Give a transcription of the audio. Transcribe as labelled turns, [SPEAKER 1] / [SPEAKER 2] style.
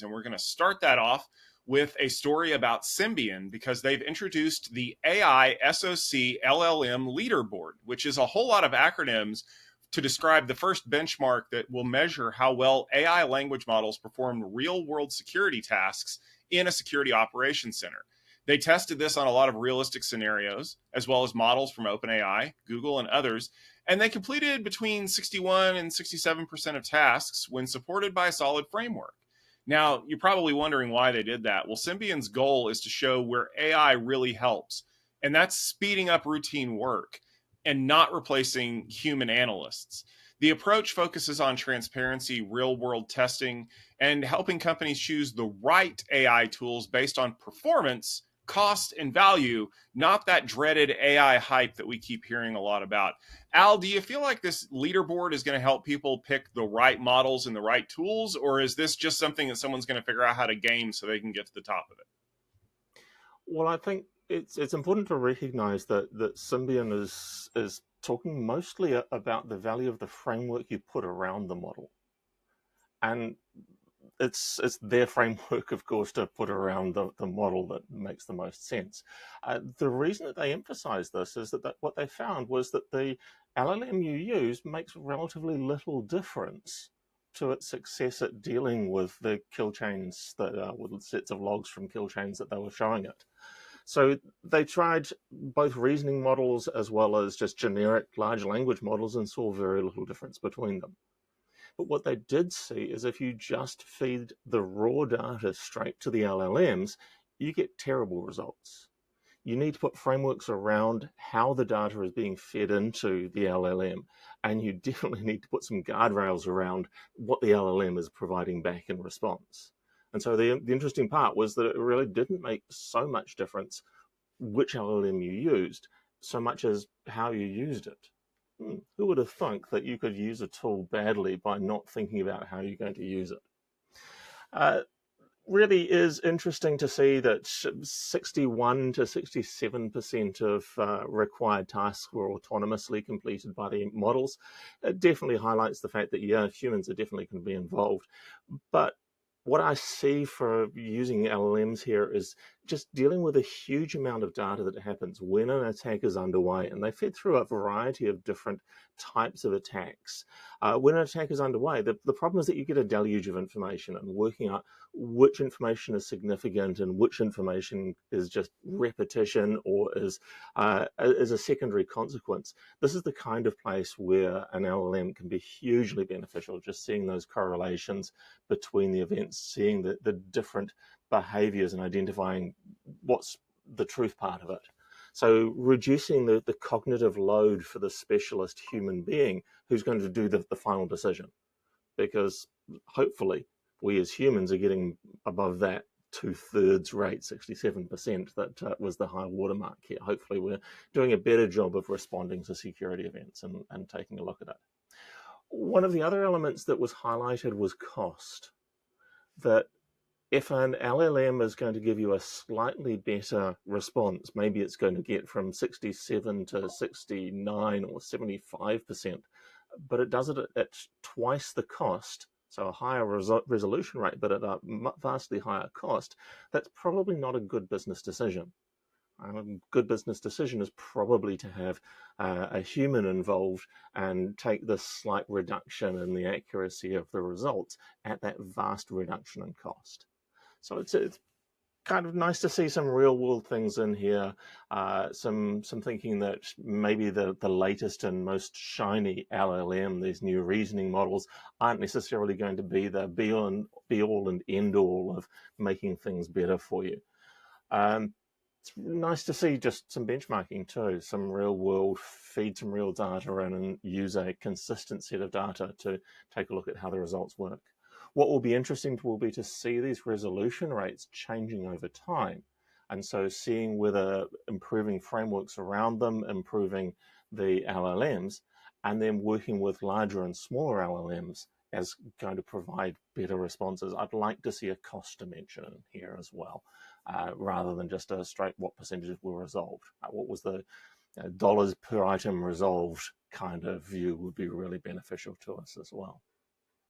[SPEAKER 1] And we're going to start that off with a story about Simbian because they've introduced the AI SOC LLM Leaderboard, which is a whole lot of acronyms to describe the first benchmark that will measure how well AI language models perform real-world security tasks in a security operations center. They tested this on a lot of realistic scenarios, as well as models from OpenAI, Google, and others, and they completed between 61 and 67% of tasks when supported by a solid framework. Now, you're probably wondering why they did that. Well, Simbian's goal is to show where AI really helps, and that's speeding up routine work and not replacing human analysts. The approach focuses on transparency, real-world testing, and helping companies choose the right AI tools based on performance, cost, and value, not that dreaded AI hype that we keep hearing a lot about. Al, do you feel like this leaderboard is going to help people pick the right models and the right tools, or is this just something that someone's going to figure out how to game so they can get to the top of it?
[SPEAKER 2] Well, I think it's important to recognize that Symbian is talking mostly about the value of the framework you put around the model. And it's their framework, of course, to put around the model that makes the most sense. The reason that they emphasize this is that what they found was that the LLM you use makes relatively little difference to its success at dealing with the kill chains, with sets of logs from kill chains that they were showing it. So they tried both reasoning models as well as just generic large language models and saw very little difference between them. But what they did see is if you just feed the raw data straight to the LLMs, you get terrible results. You need to put frameworks around how the data is being fed into the LLM, and you definitely need to put some guardrails around what the LLM is providing back in response. And so the interesting part was that it really didn't make so much difference which LLM you used, so much as how you used it. Who would have thunk that you could use a tool badly by not thinking about how you're going to use it? Really is interesting to see that 61 to 67% of required tasks were autonomously completed by the models. It definitely highlights the fact that, yeah, humans are definitely going to be involved. But what I see for using LLMs here is just dealing with a huge amount of data that happens when an attack is underway. And they fed through a variety of different types of attacks. When an attack is underway, the problem is that you get a deluge of information, and working out which information is significant and which information is just repetition or is a secondary consequence. This is the kind of place where an LLM can be hugely beneficial, just seeing those correlations between the events, seeing the different behaviors and identifying what's the truth part of it. So reducing the cognitive load for the specialist human being who's going to do the final decision. Because hopefully we as humans are getting above that 2/3 rate, 67%, that was the high watermark here. Hopefully we're doing a better job of responding to security events and taking a look at it. One of the other elements that was highlighted was cost. That if an LLM is going to give you a slightly better response, maybe it's going to get from 67 to 69 or 75%, but it does it at twice the cost, so a higher resolution rate, but at a vastly higher cost, that's probably not a good business decision. A good business decision is probably to have a human involved and take this slight reduction in the accuracy of the results at that vast reduction in cost. So it's kind of nice to see some real world things in here, some thinking that maybe the latest and most shiny LLM, these new reasoning models, aren't necessarily going to be the be all and end all of making things better for you. It's nice to see just some benchmarking too, some real world, feed some real data in and use a consistent set of data to take a look at how the results work. What will be interesting will be to see these resolution rates changing over time. And so seeing whether improving frameworks around them, improving the LLMs, and then working with larger and smaller LLMs is going to provide better responses. I'd like to see a cost dimension in here as well, rather than just a straight what percentages were resolved. What was the dollars per item resolved kind of view would be really beneficial to us as well.